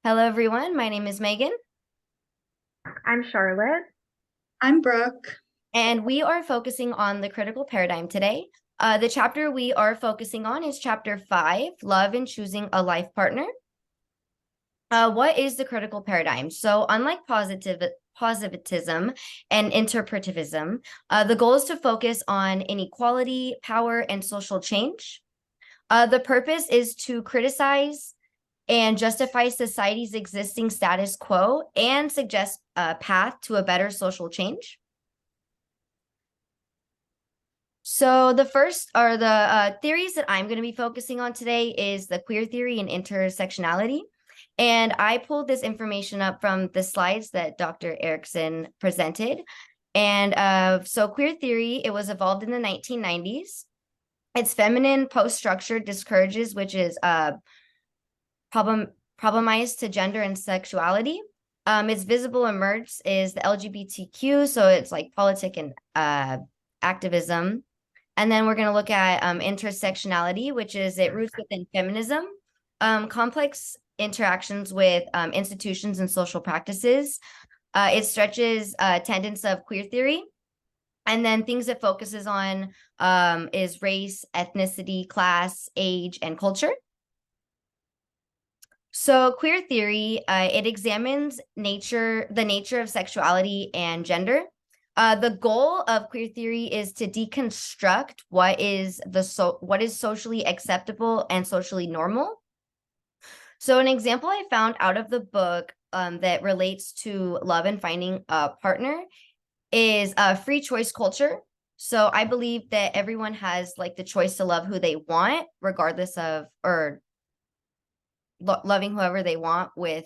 Hello, everyone. My name is Megan, I'm Charlotte. I'm Brooke. and we are focusing on the critical paradigm today. The chapter we are focusing on is chapter 5, Love and Choosing a Life Partner. What is the critical paradigm? So, unlike positivism and interpretivism, the goal is to focus on inequality, power, and social change. The purpose is to criticize and justify society's existing status quo and suggest a path to a better social change. So the first or the theories that I'm going to be focusing on today is the queer theory and intersectionality. And I pulled this information up from the slides that Dr. Erickson presented. And so queer theory, it was evolved in the 1990s. It's feminine post-structure discourages, which is problemized to gender and sexuality. Its visible emerge is the LGBTQ, so it's like politic and activism. And then we're going to look at intersectionality, which is it roots within feminism, complex interactions with institutions and social practices. It stretches tenets of queer theory. And then things it focuses on is race, ethnicity, class, age, and culture. So queer theory, it examines the nature of sexuality and gender. The goal of queer theory is to deconstruct what is socially acceptable and socially normal. So an example I found out of the book that relates to love and finding a partner is free choice culture. So I believe that everyone has like the choice to love who they want, regardless of or loving whoever they want with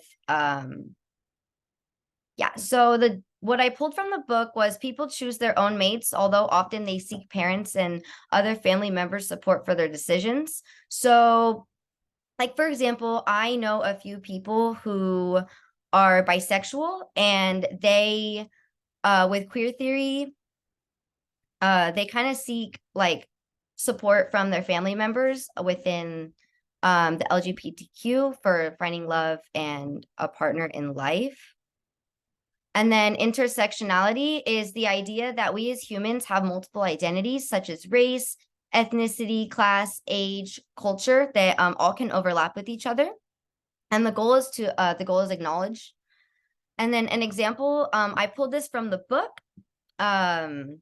so what I pulled from the book was people choose their own mates, although often they seek parents and other family members' support for their decisions. So, like for example, I know a few people who are bisexual and they with queer theory, they kind of seek like support from their family members within the LGBTQ for finding love and a partner in life. And then intersectionality is the idea that we as humans have multiple identities, such as race, ethnicity, class, age, culture, that all can overlap with each other. And the goal is acknowledge. And then an example, I pulled this from the book, heterogamy.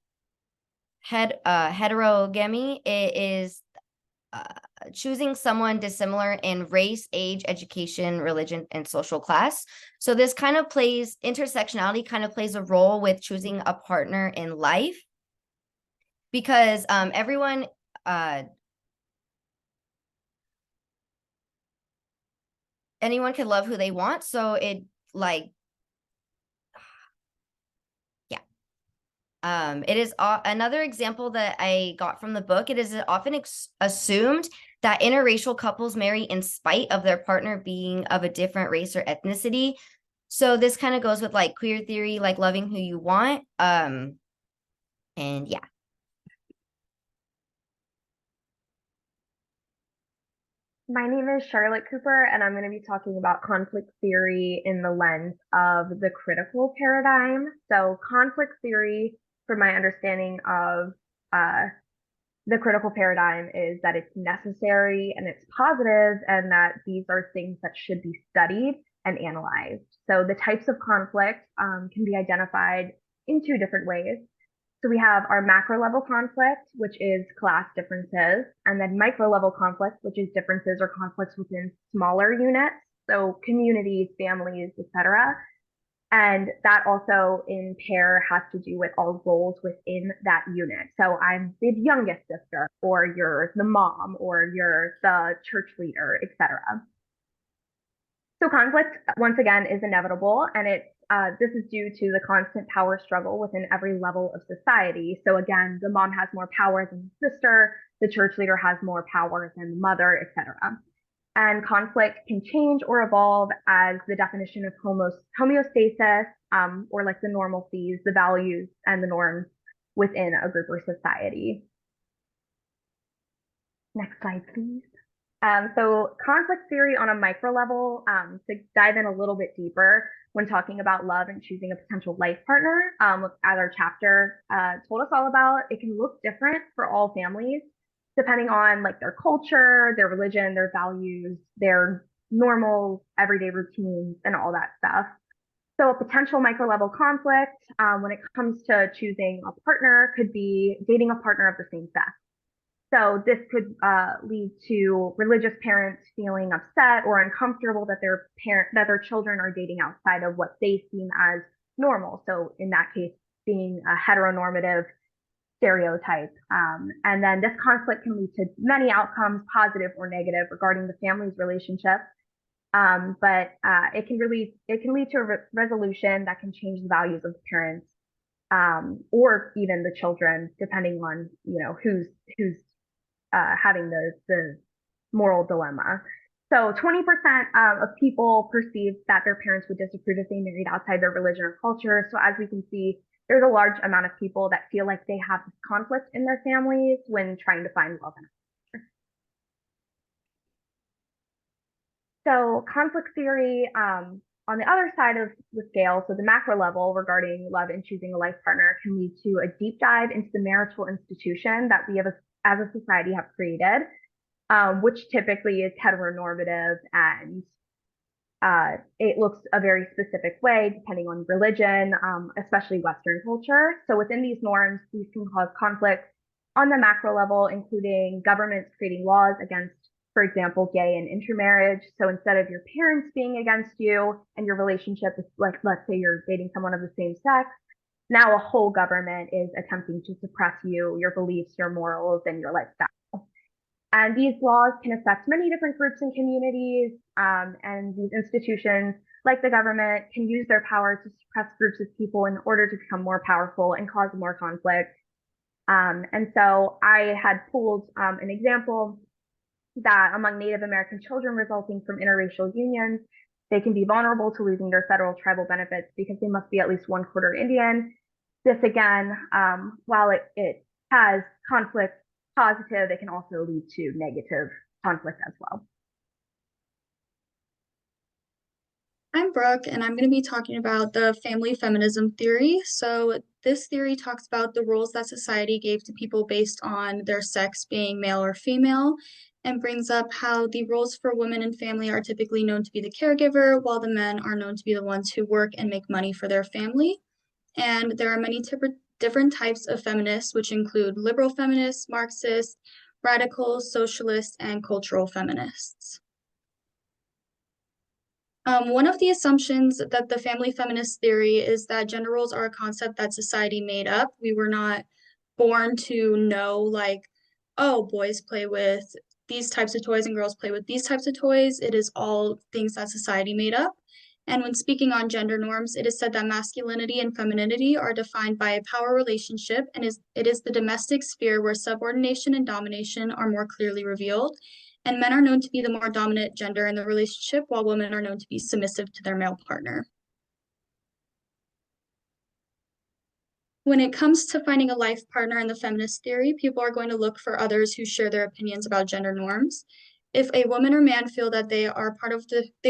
It is uh, choosing someone dissimilar in race, age, education, religion, and social class. So this kind of intersectionality kind of plays a role with choosing a partner in life because anyone can love who they want. So it like, yeah. It is another example that I got from the book. It is often assumed that interracial couples marry in spite of their partner being of a different race or ethnicity. So this kind of goes with like queer theory, like loving who you want. And yeah. My name is Charlotte Cooper, and I'm going to be talking about conflict theory in the lens of the critical paradigm. So, conflict theory, from my understanding of uh, the critical paradigm, is that it's necessary and it's positive, and that these are things that should be studied and analyzed. So, the types of conflict can be identified in two different ways. So we have our macro level conflict, which is class differences, and then micro level conflict, which is differences or conflicts within smaller units, so communities, families, etc. And that also in pair has to do with all roles within that unit. So I'm the youngest sister, or you're the mom, or you're the church leader, etc. So conflict, once again, is inevitable, and this is due to the constant power struggle within every level of society. So again, the mom has more power than the sister, the church leader has more power than the mother, etc. And conflict can change or evolve as the definition of homeostasis, or like the normalcies, the values, and the norms within a group or society. Next slide, please. So conflict theory on a micro level, to dive in a little bit deeper when talking about love and choosing a potential life partner, as our chapter told us all about, it can look different for all families depending on like their culture, their religion, their values, their normal everyday routines, and all that stuff. So a potential micro level conflict when it comes to choosing a partner could be dating a partner of the same sex. So this could lead to religious parents feeling upset or uncomfortable that their children are dating outside of what they seem as normal. So in that case, being a heteronormative stereotype. And then this conflict can lead to many outcomes, positive or negative, regarding the family's relationship. But it can lead to a resolution that can change the values of the parents, or even the children, depending on who's having the moral dilemma. So 20% of people perceive that their parents would disapprove if they married outside their religion or culture. So as we can see, there's a large amount of people that feel like they have this conflict in their families when trying to find love. So conflict theory, on the other side of the scale, so the macro level regarding love and choosing a life partner, can lead to a deep dive into the marital institution that we have as a society have created, which typically is heteronormative, and it looks a very specific way depending on religion, especially Western culture. So within these norms, these can cause conflict on the macro level, including governments creating laws against, for example, gay and intermarriage. So instead of your parents being against you and your relationship is like, let's say you're dating someone of the same sex, now a whole government is attempting to suppress you, your beliefs, your morals, and your lifestyle. And these laws can affect many different groups and communities, and these institutions, like the government, can use their power to suppress groups of people in order to become more powerful and cause more conflict. And so I had pulled an example that among Native American children resulting from interracial unions, they can be vulnerable to losing their federal tribal benefits because they must be at least 1/4 Indian. This again, while it has conflict positive, it can also lead to negative conflict as well. I'm Brooke, and I'm going to be talking about the family feminism theory. So, this theory talks about the roles that society gave to people based on their sex being male or female, and brings up how the roles for women in family are typically known to be the caregiver, while the men are known to be the ones who work and make money for their family. And there are many different types of feminists, which include liberal feminists, Marxists, radical, socialists, and cultural feminists. One of the assumptions that the family feminist theory is that gender roles are a concept that society made up. We were not born to know, like, oh, boys play with these types of toys and girls play with these types of toys. It is all things that society made up. And when speaking on gender norms, it is said that masculinity and femininity are defined by a power relationship, and it is the domestic sphere where subordination and domination are more clearly revealed. And men are known to be the more dominant gender in the relationship, while women are known to be submissive to their male partner. When it comes to finding a life partner in the feminist theory, people are going to look for others who share their opinions about gender norms. If a woman or man feel that they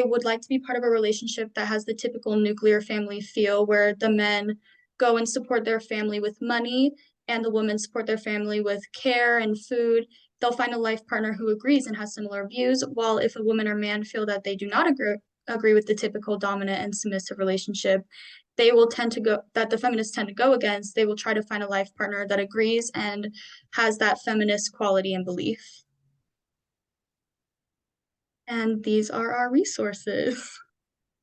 would like to be part of a relationship that has the typical nuclear family feel, where the men go and support their family with money and the women support their family with care and food, they'll find a life partner who agrees and has similar views. While if a woman or man feel that they do not agree with the typical dominant and submissive relationship, they will tend to go, that the feminists tend to go against, they will try to find a life partner that agrees and has that feminist quality and belief. And these are our resources.